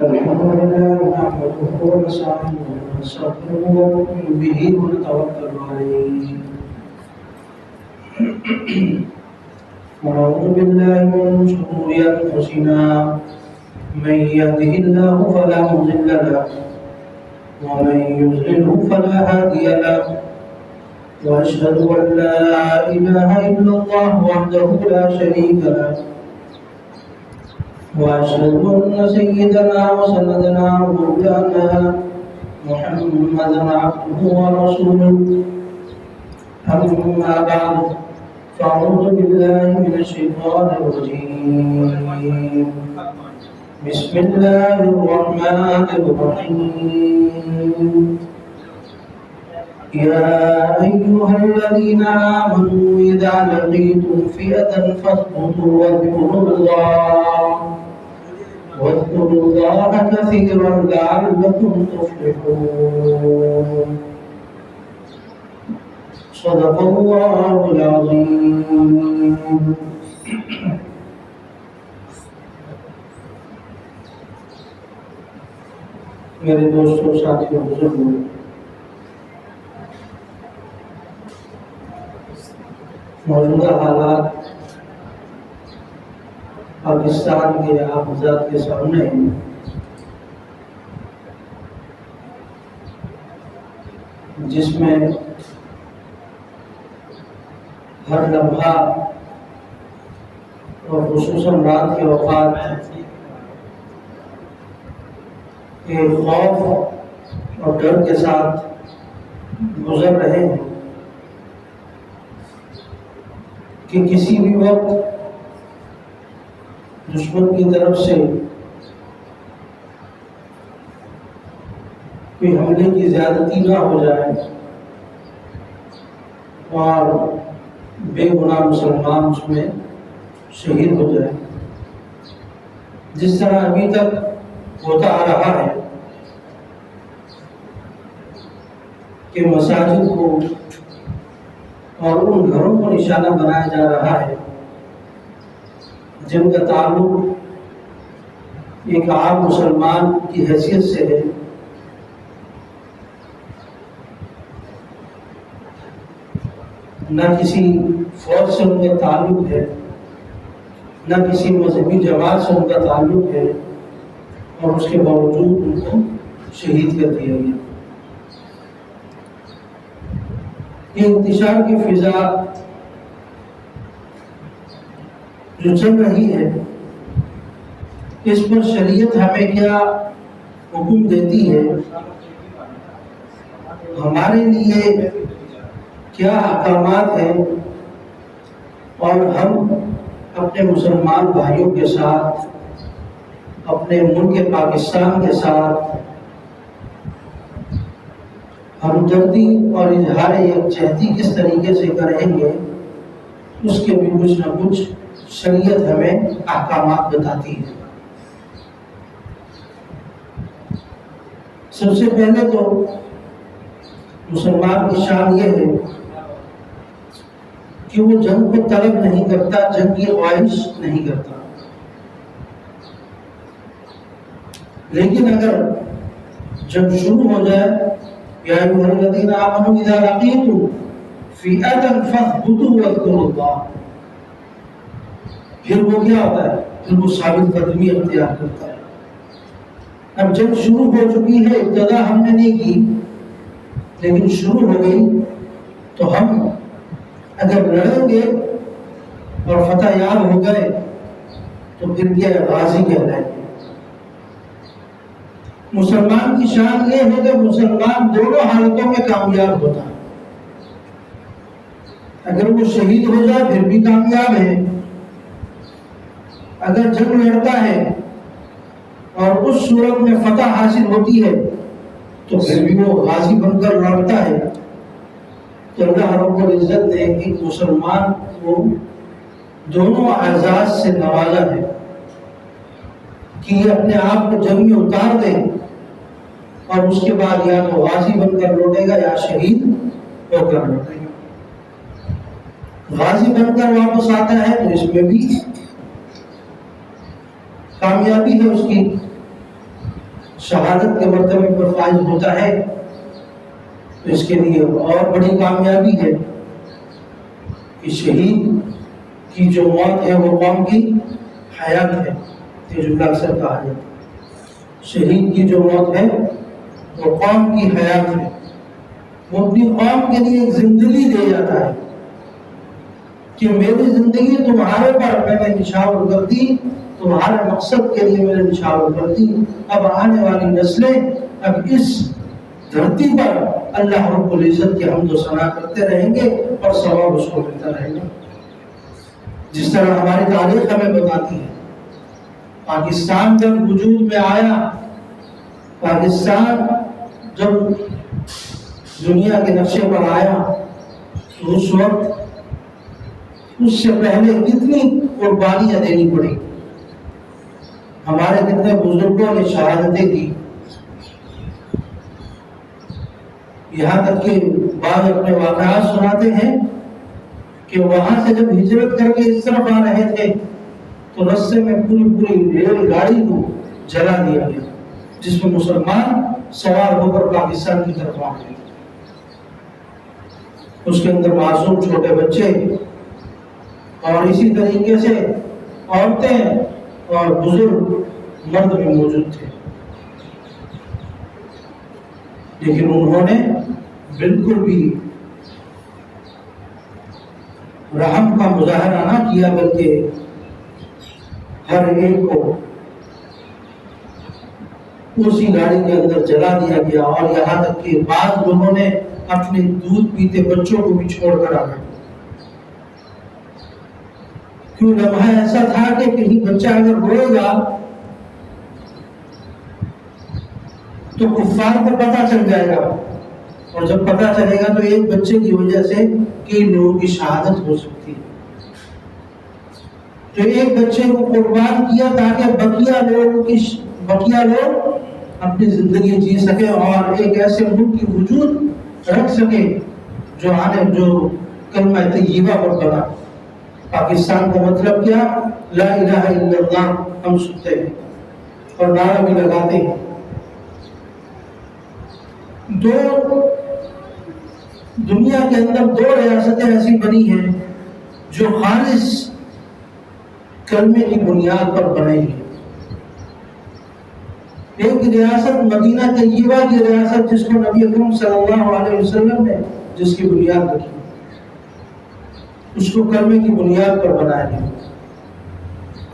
الحمد لله نحمده ونستعينه ونستغفره ونؤمن به ونتوكل عليه ونعوذ بالله من شرور أنفسنا من يهده الله فلا مضل له ومن يضلله فلا هادي له وأشهد أن لا إله إلا الله وحده لا شريك له وأشهد أن سيدنا وسندنا ومولانا محمدا عبده ورسوله أما بعد فأعوذ بالله من الشيطان الرجيم بسم الله الرحمن الرحيم يا أيها الذين آمنوا إذا لقيتم فئة فاثبتوا واذكروا الله كثيرا لعلكم تفلحون صدق الله العظيم. میرے دوستوں ساتھیوں بزرگوں، موجودہ حالات پاکستان کے آپ حضرات کے سامنے جس میں ہر لمحہ اور خصوصاً رات کے اوقات ایک خوف اور ڈر کے ساتھ گزر رہے ہیں کہ کسی بھی وقت دشمن کی طرف سے کوئی حملے کی زیادتی نہ ہو جائے اور بے گناہ مسلمان اس میں شہید ہو جائے، جس طرح ابھی تک ہوتا آ رہا ہے کہ مساجد کو اور ان گھروں کو نشانہ بنایا جا رہا ہے جن کا تعلق ایک عام مسلمان کی حیثیت سے ہے، نہ کسی فوج سے ان کا تعلق ہے، نہ کسی مذہبی جماعت سے ان کا تعلق ہے، اور اس کے باوجود ان کو شہید کر دیا گیا۔ یہ انتشار کی فضا جو چل رہی ہے، اس پر شریعت ہمیں کیا حکم دیتی ہے، ہمارے لیے کیا احکامات ہیں، اور ہم اپنے مسلمان بھائیوں کے ساتھ، اپنے ملک پاکستان کے ساتھ ہمدردی اور اظہار یکجہتی کس طریقے سے کریں گے، اس کے بھی کچھ نہ کچھ شریعت ہمیں احکامات بتاتی ہے۔ سب سے پہلے تو مسلمان کی شان یہ ہے کہ وہ جنگ کو طلب نہیں کرتا، جنگ کی خواہش نہیں کرتا، لیکن اگر جنگ شروع ہو جائے، یا ایھا الذین آمنوا اذا لقیتم فئۃ فاثبتوا واذکروا اللہ، پھر وہ کیا ہوتا ہے؟ پھر وہ ثابت قدمی اختیار کرتا ہے۔ اب جنگ شروع ہو چکی ہے، ابتدا ہم نے نہیں کی لیکن شروع ہو گئی، تو ہم اگر لڑیں گے اور فتح یاب ہو گئے تو پھر کیا غازی کہلائیں گے۔ مسلمان کی شان یہ ہے کہ مسلمان دونوں حالتوں میں کامیاب ہوتا ہے، اگر وہ شہید ہو جائے پھر بھی کامیاب ہے، اگر جنگ لڑتا ہے اور اس صورت میں فتح حاصل ہوتی ہے تو پھر بھی وہ غازی بن کر لڑتا ہے۔ تو اللہ رب العزت نے ایک مسلمان کو دونوں اعزاز سے نوازا ہے کہ یہ اپنے آپ کو جنگ میں اتار دے اور اس کے بعد یا تو غازی بن کر لوٹے گا یا شہید ہو کر لوٹے گا۔ غازی بن کر واپس آتا ہے تو اس میں بھی کامیابی ہے اس کی، شہادت کے مرتبے پر فائز ہوتا ہے تو اس کے لیے اور بڑی کامیابی ہے کہ شہید کی جو موت ہے وہ قوم کی حیات ہے. یہ جملہ اکثر کہا جاتا ہے، شہید کی جو موت ہے وہ قوم کی حیات ہے. وہ اپنی قوم کے لیے ایک زندگی دے جاتا ہے کہ میری زندگی تمہارے پر میں نے نشاور کر دی، تمہارے مقصد کے لیے میں نے نشاور کر دی. اب آنے والی نسلیں اب اس دھرتی پر اللہ رب العزت کی حمد و ثنا کرتے رہیں گے اور ثواب اس کو ملتا رہے گا. جس طرح ہماری تاریخ ہمیں بتاتی ہے، پاکستان جب وجود میں آیا، پاکستان جب دنیا کے نقشے پر آیا تو اس وقت اس سے پہلے کتنی قربانیاں دینی پڑی. ہمارے کتنے بزرگوں نے شہادتیں دی. یہاں تک کہ بعض اپنے واقعات سناتے ہیں کہ وہاں سے جب ہجرت کر کے اس طرف آ رہے تھے تو رستے میں پوری ریل گاڑی کو جلا دیا گیا جس میں مسلمان سوار ہو کر پاکستان کی طرف آ گئے. اس کے اندر معصوم چھوٹے بچے اور اسی طریقے سے عورتیں اور بزرگ مرد بھی موجود تھے. لیکن انہوں نے بالکل بھی رحم کا مظاہرہ نہ کیا، بلکہ ہر ایک کو اسی گاڑی کے اندر جلا دیا گیا. اور یہاں تک کہ بعض لوگوں نے اپنے دودھ پیتے بچوں کو بھی چھوڑ کر آ گئے. کیوں لمحہ ایسا تھا کہ کہیں بچہ اگر روئے گا تو کفار کو پتہ چل جائے گا، اور جب پتہ چلے گا تو ایک بچے کی وجہ سے کئی لوگوں کی شہادت ہو سکتی ہے. تو ایک بچے کو قربان کیا تاکہ بقیہ لوگ اپنی زندگی جی سکے اور ایک ایسے ملک کی وجود رکھ سکے جو کلمہ طیبہ پر بنا. پاکستان کا مطلب کیا؟ لا الہ الا اللہ. ہم سنتے ہیں اور نعرہ بھی لگاتے ہیں. دنیا کے اندر دو ریاستیں ایسی بنی ہیں جو خالص کلمے کی بنیاد پر بنائی ہیں. ایک ریاست مدینہ طیبہ کی ریاست جس کو نبی اکرم صلی اللہ علیہ وسلم نے جس کی بنیاد رکھی، اس کو کلمے کی بنیاد پر بنایا گیا.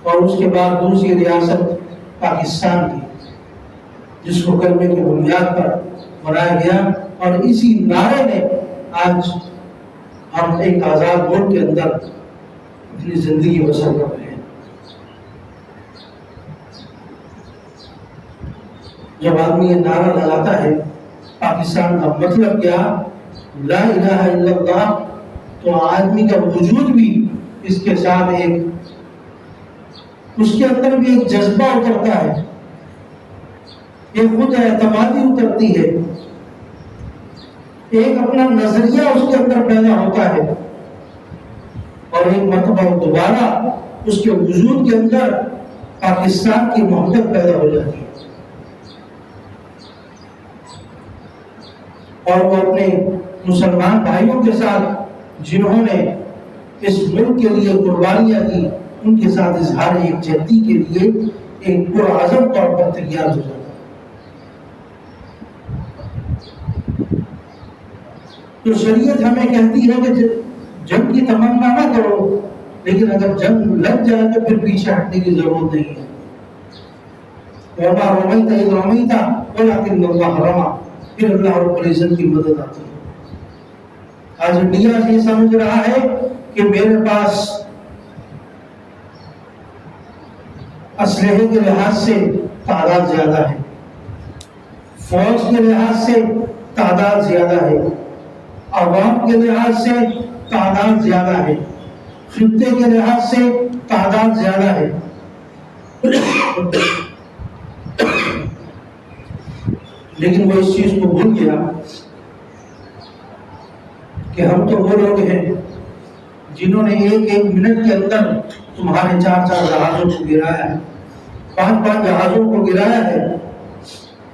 اور اس کے بعد دوسری ریاست پاکستان کی جس کو کلمے کی بنیاد پر بنایا گیا. اور اسی نعرے نے آج ہم ایک آزاد ملک کے اندر اپنی زندگی بسر کر رہے ہیں. جب آدمی یہ نعرہ لگاتا ہے پاکستان کا مطلب کیا؟ لا الہ الا اللہ، تو آدمی کا وجود بھی اس کے ساتھ اس کے اندر بھی ایک جذبہ اترتا ہے، ایک خود اعتمادی اترتی ہے، ایک اپنا نظریہ اس کے اندر پیدا ہوتا ہے، اور ایک مرتبہ دوبارہ اس کے وجود کے اندر پاکستان کی محبت پیدا ہو جاتی ہے. اور وہ اپنے مسلمان بھائیوں کے ساتھ جنہوں نے اس ملک کے لیے قربانیاں دی ان کے ساتھ اظہار یکجہتی کے لیے ایک پرعزم طور پر تیار ہو جاتا ہے. تو شریعت ہمیں کہتی ہے کہ جنگ کی تمنا نہ کرو، لیکن اگر جنگ لگ جائے تو پھر پیچھے ہٹنے کی ضرورت نہیں ہے. وَمَا رَمَيْتَ إِذْ رَمَيْتَ وَلَكِنَّ اللَّهَ رَمَى. پھر اللہ رب العزت کی مدد آتی ہے. آج انڈیا یہ سمجھ رہا ہے کہ میرے پاس اسلحے کے لحاظ سے تعداد زیادہ ہے، فوج کے لحاظ سے تعداد زیادہ ہے، عوام کے لحاظ سے تعداد زیادہ ہے، خطے کے لحاظ سے تعداد زیادہ ہے. لیکن وہ اس چیز کو بھول گیا کہ ہم تو وہ لوگ ہیں جنہوں نے ایک منٹ کے اندر تمہارے 4 جہازوں کو گرایا ہے، 5 جہازوں کو گرایا ہے.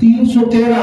313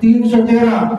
313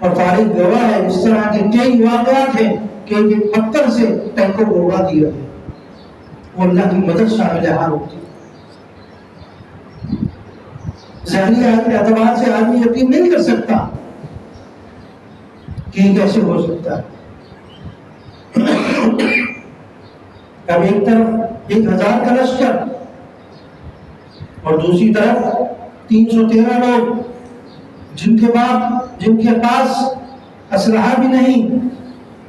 اور تاریخ گواہ ہے اس طرح کے کئی واقعات ہیں کہ ایک پتھر سے ٹینکوں کو اڑا دیا گیا. وہ اللہ کی مدد شامل حال ہوتی ہے. ظاہری اعتبار سے آدمی یقین نہیں کر سکتا کہ یہ کیسے ہو سکتا ہے. اب ایک طرف 1000 کا لشکر اور دوسری طرف 313 لوگ جن کے پاس اسلحہ بھی نہیں،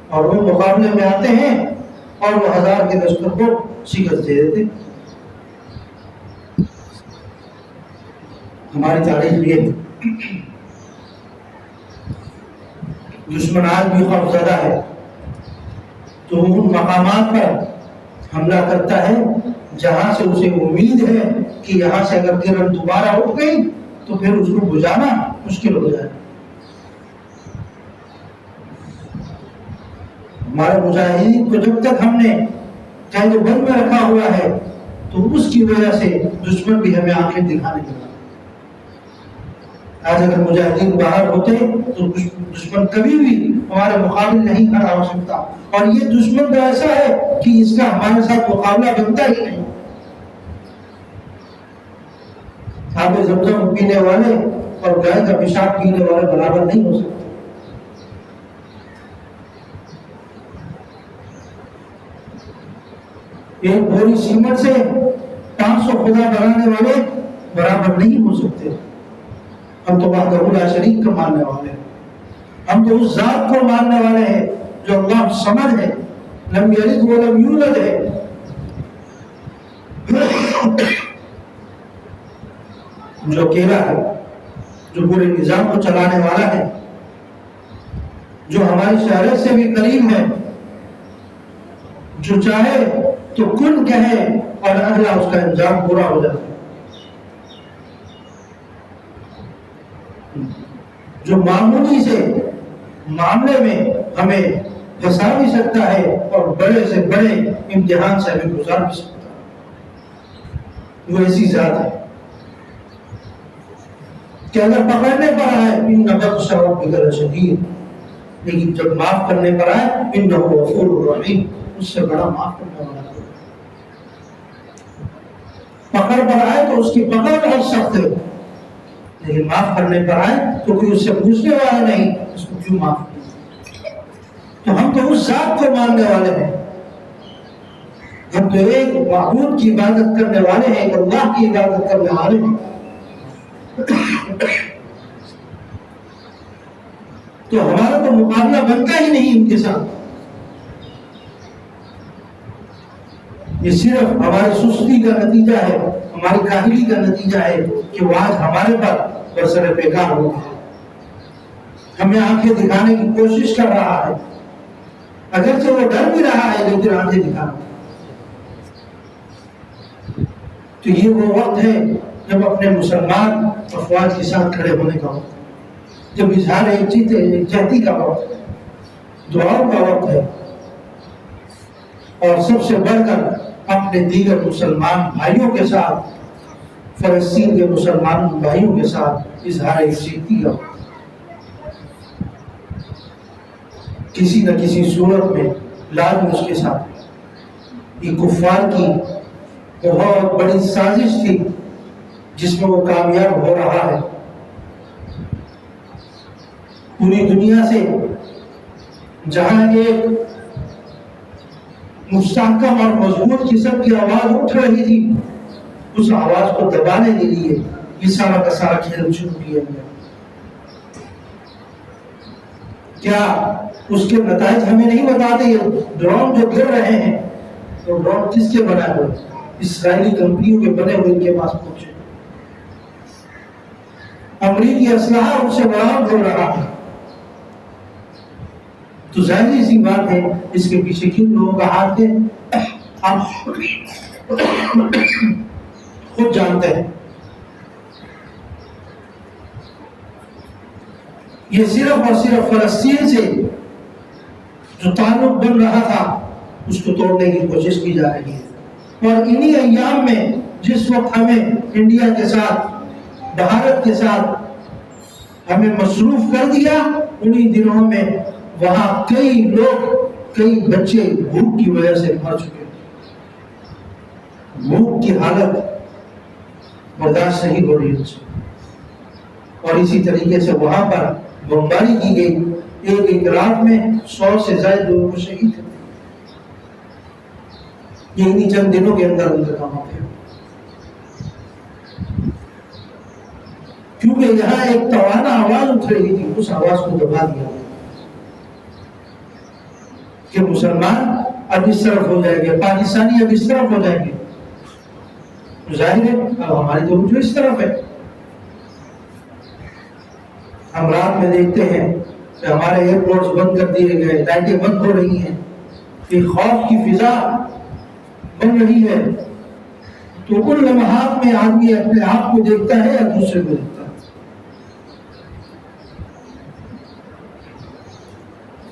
اور وہ مقابلے میں آتے ہیں اور وہ 1000 کے لشکر کو شکست دے دیتے. ہماری تاریخ یہ دشمن آج بھی خوف زدہ ہے تو وہ ان مقامات پر حملہ کرتا ہے جہاں سے اسے امید ہے کہ یہاں سے اگر کرن دوبارہ اٹھ گئی تو پھر اس کو بجھانا مشکل ہو جائے. ہمارے مجاہدین کو جب تک ہم نے قید و بند میں رکھا ہوا ہے تو اس کی وجہ سے دشمن بھی ہمیں آنکھیں دکھانے لگا. آج اگر مجاہدین باہر ہوتے تو دشمن کبھی بھی ہمارے مقابل نہیں کھڑا ہو سکتا. اور یہ دشمن تو ایسا ہے کہ اس کا ہمارے ساتھ مقابلہ بنتا ہی نہیں. آب زمزم پینے والے اور گائے کا پیشاب پینے والے برابر نہیں ہو سکتے. ایک بوری سیمنٹ سے 500 خدا بنانے والے برابر نہیں ہو سکتے. ہم تو وحدہ لا شریک کا ماننے والے ہیں. ہم تو اس ذات کو ماننے والے ہیں جو اللہ صمد ہے، لم یلد ولم یولد ہے. جو اکیلا ہے، جو پورے نظام کو چلانے والا ہے، جو ہماری شہرت سے بھی قریب ہے، جو چاہے تو کن کہے اور اگلا اس کا انجام پورا ہو جاتا ہے. جو معمولی سے معاملے میں ہمیں پھنسا بھی سکتا ہے اور بڑے سے بڑے امتحان سے ہمیں گزار بھی سکتا ہے. وہ ایسی ذات ہے کہ اگر پکڑنے پر آئے ان بطش ربک لشدید، لیکن جب معاف کرنے پر آئے انہ غفور رحیم، اس سے بڑا معاف کرنے والا ہے. پکڑ پر آئے تو اس کی پکڑ بہت سخت ہے، لیکن معاف کرنے پر آئے تو کوئی اس سے پوچھنے والا نہیں اس کو کیوں معاف کیا. تو ہم تو اس ذات کو ماننے والے ہیں. ہم تو ایک معبود کی عبادت کرنے والے ہیں، ایک اللہ کی عبادت کرنے والے ہیں. تو ہمارا تو مقابلہ بنتا ہی نہیں ان کے ساتھ. یہ صرف ہماری سستی کا نتیجہ ہے، ہماری کاہلی کا نتیجہ ہے کہ وہ آج ہمارے پر برسر بیکار ہو گیا. ہمیں آنکھیں دکھانے کی کوشش کر رہا ہے، اگرچہ وہ ڈر بھی رہا ہے لیکن آنکھیں دکھانا. تو یہ وہ وقت ہے جب اپنے مسلمان افواج کے ساتھ کھڑے ہونے کا وقت ہے، جب اظہار یکجہتی کا وقت ہے، دعاؤں کا وقت ہے، اور سب سے بڑھ کر اپنے دیگر مسلمان بھائیوں کے ساتھ، فلسطین کے مسلمان بھائیوں کے ساتھ اظہار یکجہتی کا وقت. کسی نہ کسی صورت میں لازم اس کے ساتھ یہ کفار کی بہت بڑی سازش تھی جس میں وہ کامیاب ہو رہا ہے. پوری دنیا سے جہاں ایک مستحکم اور مضبوط قسم کی آواز اٹھ رہی تھی، اس آواز کو دبانے کے لیے یہ سارا کا سارا کھیل شروع کیا گیا. کیا اس کے نتائج ہمیں نہیں بتاتے؟ ڈرون جو گر رہے ہیں تو ڈرون کس کے بنا ہوئے؟ اسرائیلی کمپنیوں کے بنے ہوئے ان کے پاس پہنچے. امریکی اسلحہ ان سے برآمد ہو رہا ہے. تو ظاہری سی بات ہے اس کے پیچھے کن لوگوں کا ہاتھ ہے آپ خود جانتے ہیں. یہ صرف اور صرف فلسطین سے جو تعلق بن رہا تھا اس کو توڑنے کی کوشش کی جا رہی ہے. اور انہی ایام میں جس وقت ہمیں انڈیا کے ساتھ، بھارت کے ساتھ ہمیں مصروف کر دیا، انہی دنوں میں وہاں کئی لوگ، کئی بچے بھوک کی وجہ سے مر چکے، بھوک کی حالت برداشت نہیں ہو رہی اس میں، اور اسی طریقے سے وہاں پر بمباری کی گئی، ایک رات میں 100 سے زائد لوگوں کو شہید کر دیا۔ یہ انہی چند دنوں کے اندر کام ہو گیا، کیونکہ یہاں ایک توانا آواز اٹھ رہی تھی، اس آواز کو دبا دیا کہ مسلمان اب اس طرف ہو جائیں گے، پاکستانی اب اس طرف ہو جائیں گے، ظاہر ہے اب ہماری تو جو اس طرف ہے۔ ہم رات میں دیکھتے ہیں کہ ہمارے ایئرپورٹس بند کر دیے گئے، لائٹیں بند ہو رہی ہیں، ایک خوف کی فضا بن رہی ہے، تو ان لمحات میں آدمی اپنے آپ کو دیکھتا ہے یا دوسرے کو دیکھتا ہے؟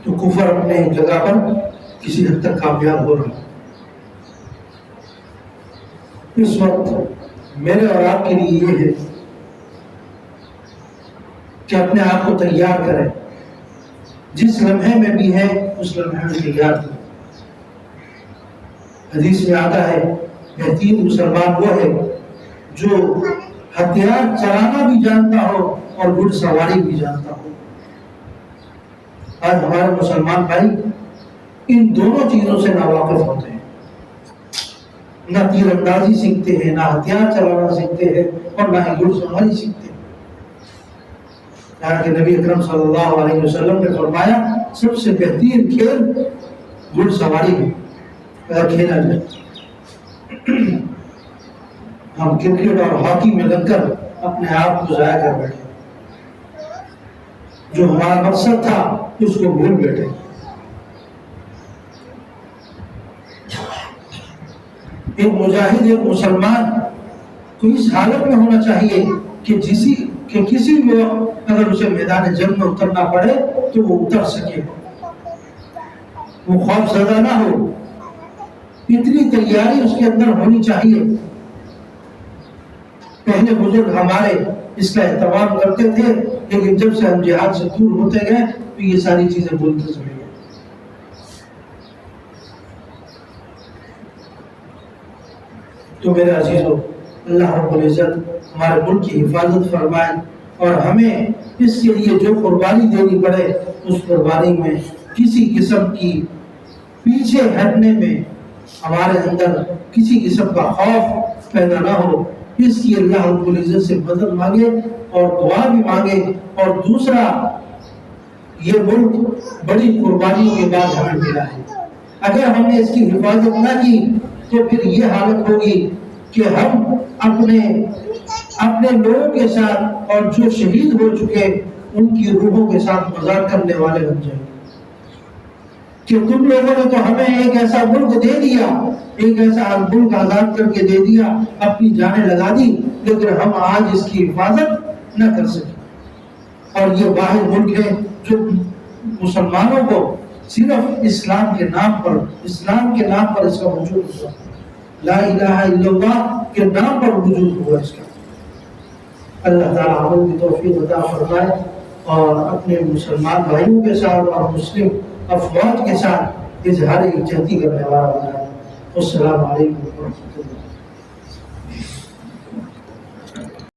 تو کفر اپنے جگہ پر کسی حد تک کامیاب ہو رہا ہے۔ اس وقت میرے اور آپ کے لیے یہ ہے کہ اپنے آپ کو تیار کریں، جس لمحے میں بھی ہے اس لمحے میں تیار کریں۔ حدیث میں آتا ہے بہترین مسلمان وہ ہے جو ہتھیار چلانا بھی جانتا ہو اور گھڑ سواری بھی جانتا ہو۔ آج ہمارے مسلمان بھائی ان دونوں چیزوں سے ناواقف ہوتے ہیں، نہ تیر اندازی سیکھتے ہیں، نہ ہتھیار چلانا سیکھتے ہیں، اور نہ ہی گھڑ سواری سیکھتے ہیں۔ کہ نبی اکرم صلی اللہ علیہ وسلم نے فرمایا سب سے بہترین کھیل گھڑ سواری ہے اگر کھیلا جائے۔ ہم کرکٹ اور ہاکی میں لگ کر اپنے آپ کو ضائع کر بیٹھے، جو ہمارا مقصد تھا اس کو بھول بیٹھے۔ ایک مجاہد، ایک مسلمان کو اس حالت میں ہونا چاہیے کہ کسی بھی اگر اسے میدان جنگ میں اترنا پڑے تو وہ اتر سکے، وہ خوف زدہ نہ ہو، اتنی تیاری اس کے اندر ہونی چاہیے۔ پہلے بزرگ ہمارے اس کا اہتمام کرتے تھے، لیکن جب سے ہم جہاد سے دور ہوتے گئے تو یہ ساری چیزیں بھولتے چلے گئے۔ تو میرے عزیزو، اللہ رب العزت ہمارے ملک کی حفاظت فرمائے، اور ہمیں اس کے لیے جو قربانی دینی پڑے اس قربانی میں کسی قسم کی پیچھے ہٹنے میں ہمارے اندر کسی قسم کا خوف پیدا نہ ہو، اس کی اللہ رب العزت سے مدد مانگے اور دعا بھی مانگے۔ اور دوسرا، یہ ملک بڑی قربانیوں کے بعد ہمیں ملا ہے، اگر ہم نے اس کی حفاظت نہ کی تو پھر یہ حالت ہوگی کہ ہم اپنے لوگوں کے ساتھ اور جو شہید ہو چکے ان کی روحوں کے ساتھ مذاق کرنے والے بن جائیں گے کہ تم لوگوں نے تو ہمیں ایک ایسا ملک دے دیا، ایک ایسا ملک آزاد کر کے دے دیا، اپنی جانیں لگا دی، لیکن ہم آج اس کی حفاظت نہ کر سکے۔ اور یہ واحد ملک ہے جو مسلمانوں کو صرف اسلام کے نام پر اس کا وجود ہوا، لا الہ الا اللہ کے نام پر وجود ہوا اس کا۔ اللہ تعالیٰ عمل کی توفیق عطا فرمائے، اور اپنے مسلمان بھائیوں کے ساتھ اور مسلم افواج کے ساتھ اظہار یکجہتی کرنے والا بنائے۔ السلام علیکم ورحمۃ اللہ۔